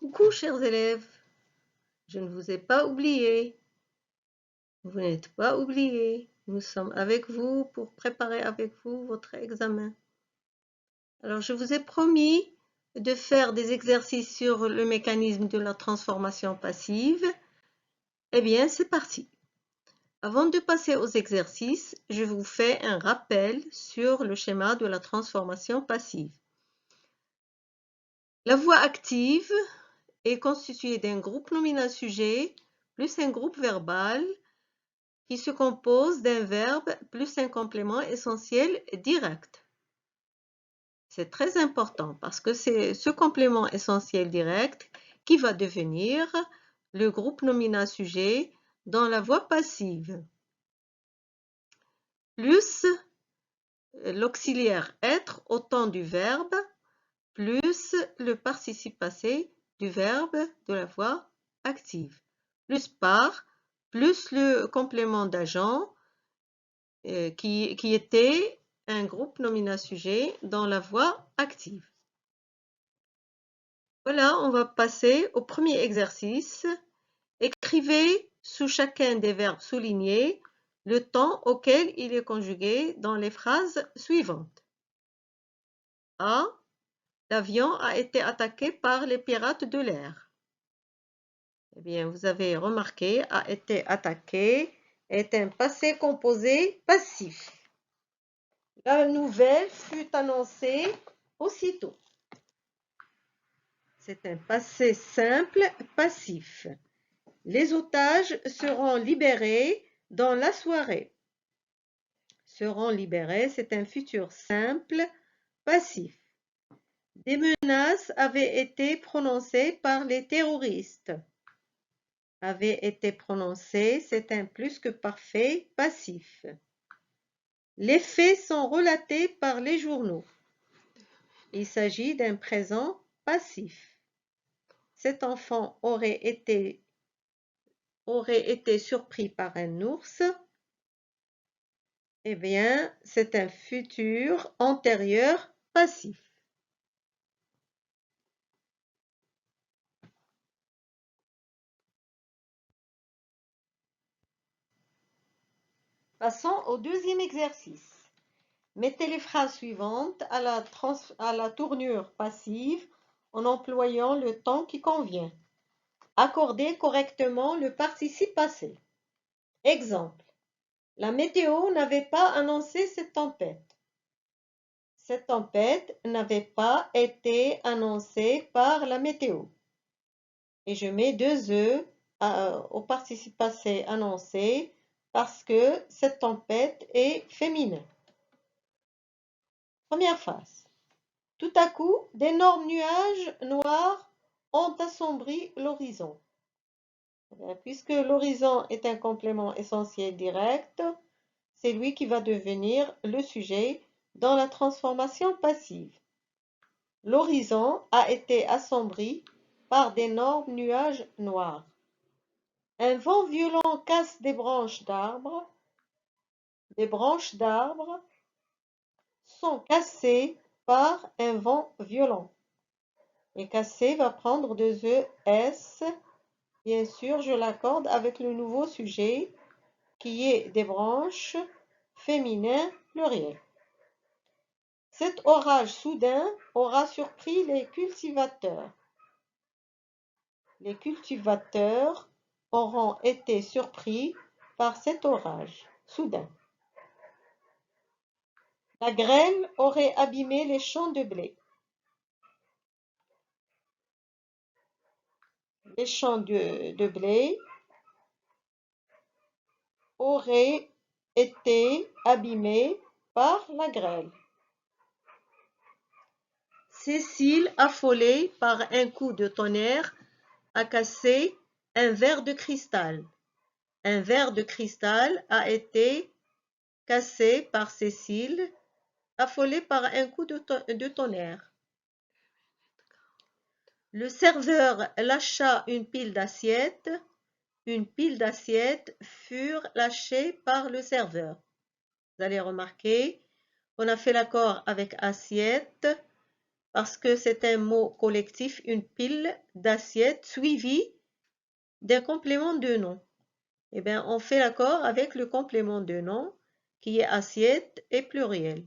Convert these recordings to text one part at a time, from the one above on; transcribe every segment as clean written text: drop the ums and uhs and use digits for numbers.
Coucou chers élèves, je ne vous ai pas oublié. Vous n'êtes pas oubliés. Nous sommes avec vous pour préparer avec vous votre examen. Alors je vous ai promis de faire des exercices sur le mécanisme de la transformation passive. Eh bien, c'est parti. Avant de passer aux exercices, je vous fais un rappel sur le schéma de la transformation passive. La voix active est constituée d'un groupe nominal-sujet plus un groupe verbal qui se compose d'un verbe plus un complément essentiel direct. C'est très important parce que c'est ce complément essentiel direct qui va devenir le groupe nominal-sujet dans la voix passive, plus l'auxiliaire être au temps du verbe, plus le participe passé du verbe de la voix active, plus par, plus le complément d'agent qui était un groupe nominal-sujet dans la voix active. Voilà, on va passer au premier exercice. Écrivez sous chacun des verbes soulignés le temps auquel il est conjugué dans les phrases suivantes. A. L'avion a été attaqué par les pirates de l'air. Eh bien, vous avez remarqué, a été attaqué est un passé composé passif. La nouvelle fut annoncée aussitôt. C'est un passé simple passif. Les otages seront libérés dans la soirée. Seront libérés, c'est un futur simple passif. Des menaces avaient été prononcées par les terroristes. Avait été prononcé, c'est un plus que parfait passif. Les faits sont relatés par les journaux. Il s'agit d'un présent passif. Cet enfant aurait été surpris par un ours. Eh bien, c'est un futur antérieur passif. Passons au deuxième exercice. Mettez les phrases suivantes à la tournure passive en employant le temps qui convient. Accordez correctement le participe passé. Exemple. La météo n'avait pas annoncé cette tempête. Cette tempête n'avait pas été annoncée par la météo. Et je mets 2 E au participe passé annoncé parce que cette tempête est féminin. Première phrase. Tout à coup, d'énormes nuages noirs ont assombri l'horizon. Puisque l'horizon est un complément essentiel direct, c'est lui qui va devenir le sujet dans la transformation passive. L'horizon a été assombri par d'énormes nuages noirs. Un vent violent casse des branches d'arbres. Des branches d'arbres sont cassées par un vent violent. Et casser va prendre 2 ES. Bien sûr, je l'accorde avec le nouveau sujet qui est des branches féminin pluriel. Cet orage soudain aura surpris les cultivateurs. Les cultivateurs auront été surpris par cet orage soudain. La grêle aurait abîmé les champs de blé. Les champs de blé auraient été abîmés par la grêle. Cécile, affolée par un coup de tonnerre, a cassé un verre de cristal. Un verre de cristal a été cassé par Cécile, affolée par un coup de tonnerre. Le serveur lâcha une pile d'assiettes. Une pile d'assiettes furent lâchées par le serveur. Vous allez remarquer, on a fait l'accord avec assiette parce que c'est un mot collectif, une pile d'assiettes suivie d'un complément de nom. Eh bien, on fait l'accord avec le complément de nom qui est assiette et pluriel.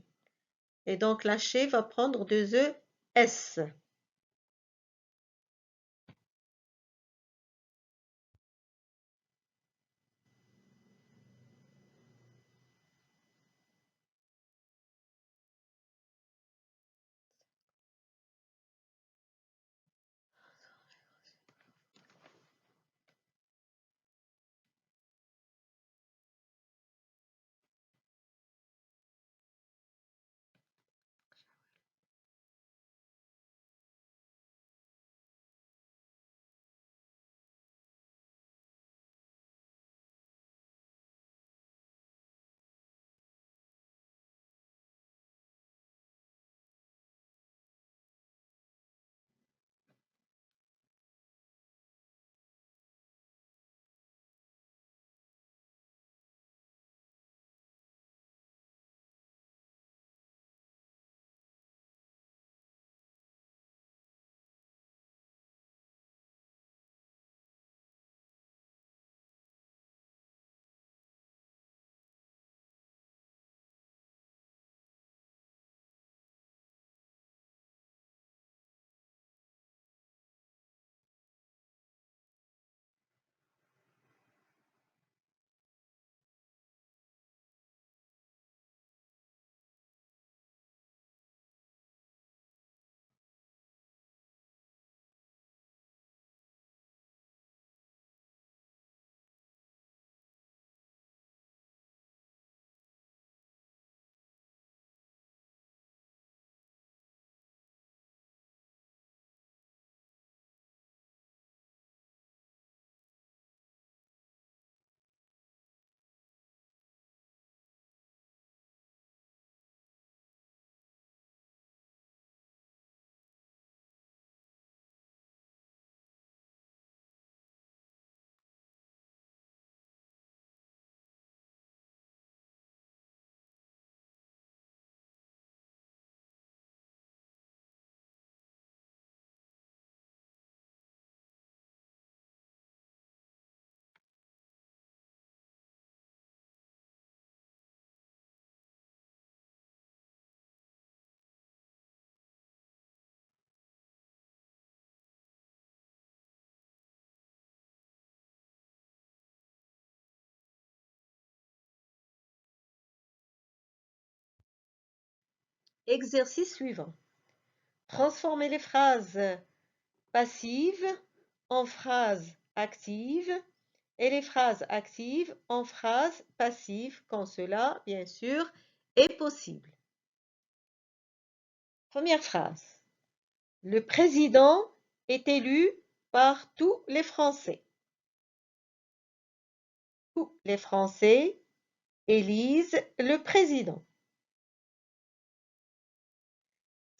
Et donc, lâcher va prendre deux E, S. Exercice suivant. Transformer les phrases passives en phrases actives et les phrases actives en phrases passives quand cela, bien sûr, est possible. Première phrase. Le président est élu par tous les Français. Tous les Français élisent le président.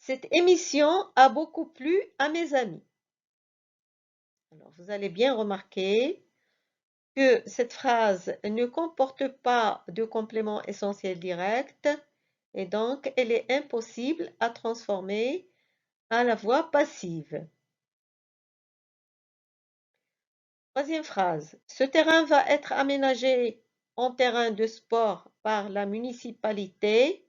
Cette émission a beaucoup plu à mes amis. Alors, vous allez bien remarquer que cette phrase ne comporte pas de complément essentiel direct et donc elle est impossible à transformer à la voix passive. Troisième phrase. Ce terrain va être aménagé en terrain de sport par la municipalité.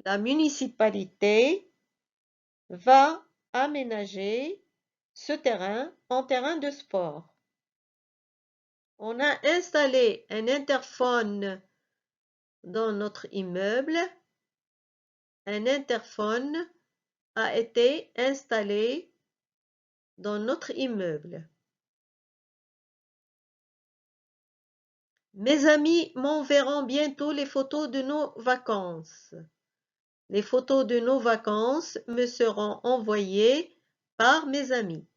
La municipalité va aménager ce terrain en terrain de sport. On a installé un interphone dans notre immeuble. Un interphone a été installé dans notre immeuble. Mes amis m'enverront bientôt les photos de nos vacances. Les photos de nos vacances me seront envoyées par mes amis.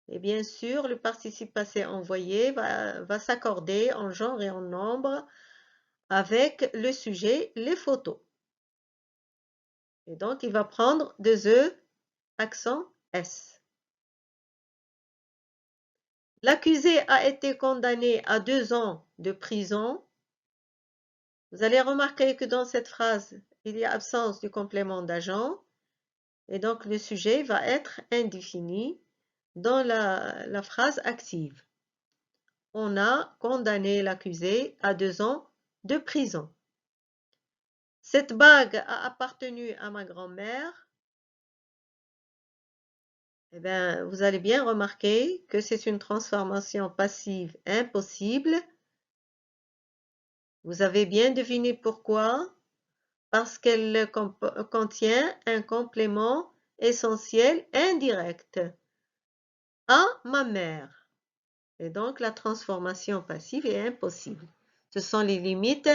Et bien sûr, le participe passé envoyé va s'accorder en genre et en nombre avec le sujet, les photos. Et donc, il va prendre deux E, accent S. L'accusé a été condamné à 2 ans de prison. Vous allez remarquer que dans cette phrase, il y a absence du complément d'agent et donc le sujet va être indéfini dans la phrase active. On a condamné l'accusé à 2 ans de prison. Cette bague a appartenu à ma grand-mère. Eh bien, vous allez bien remarquer que c'est une transformation passive impossible. Vous avez bien deviné pourquoi? Parce qu'elle contient un complément essentiel indirect. À ma mère. Et donc, la transformation passive est impossible. Ce sont les limites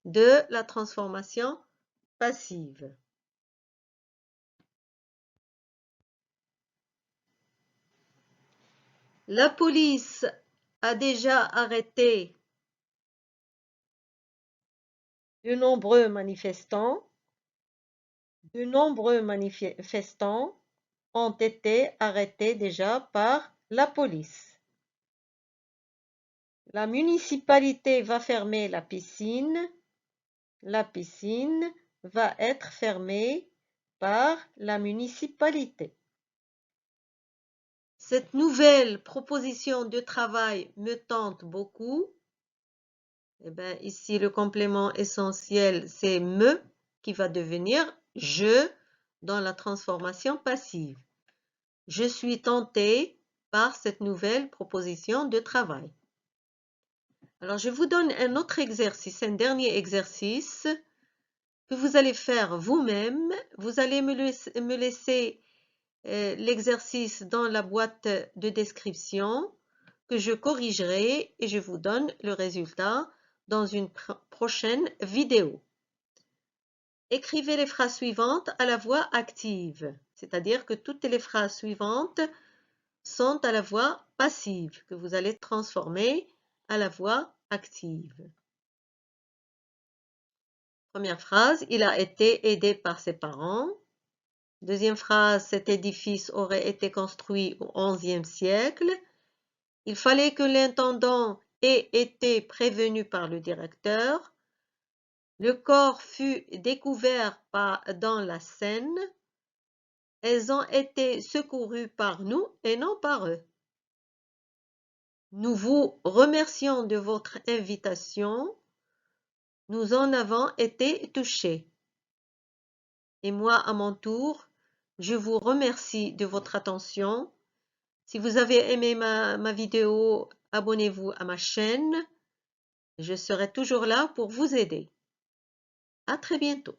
de la transformation passive. La police a déjà arrêté de nombreux manifestants. De nombreux manifestants ont été arrêtés déjà par la police. La municipalité va fermer la piscine. La piscine va être fermée par la municipalité. Cette nouvelle proposition de travail me tente beaucoup. Eh bien, ici, le complément essentiel, c'est me qui va devenir je dans la transformation passive. Je suis tentée par cette nouvelle proposition de travail. Alors, je vous donne un autre exercice, un dernier exercice que vous allez faire vous-même. Vous allez me laisser l'exercice dans la boîte de description que je corrigerai et je vous donne le résultat dans une prochaine vidéo. Écrivez les phrases suivantes à la voix active, c'est-à-dire que toutes les phrases suivantes sont à la voix passive, que vous allez transformer à la voix active. Première phrase, il a été aidé par ses parents. Deuxième phrase, cet édifice aurait été construit au XIe siècle. Il fallait que l'intendant ait été prévenu par le directeur. Le corps fut découvert dans la Seine. Elles ont été secourues par nous et non par eux. Nous vous remercions de votre invitation. Nous en avons été touchés. Et moi, à mon tour, je vous remercie de votre attention. Si vous avez aimé ma vidéo, abonnez-vous à ma chaîne. Je serai toujours là pour vous aider. À très bientôt.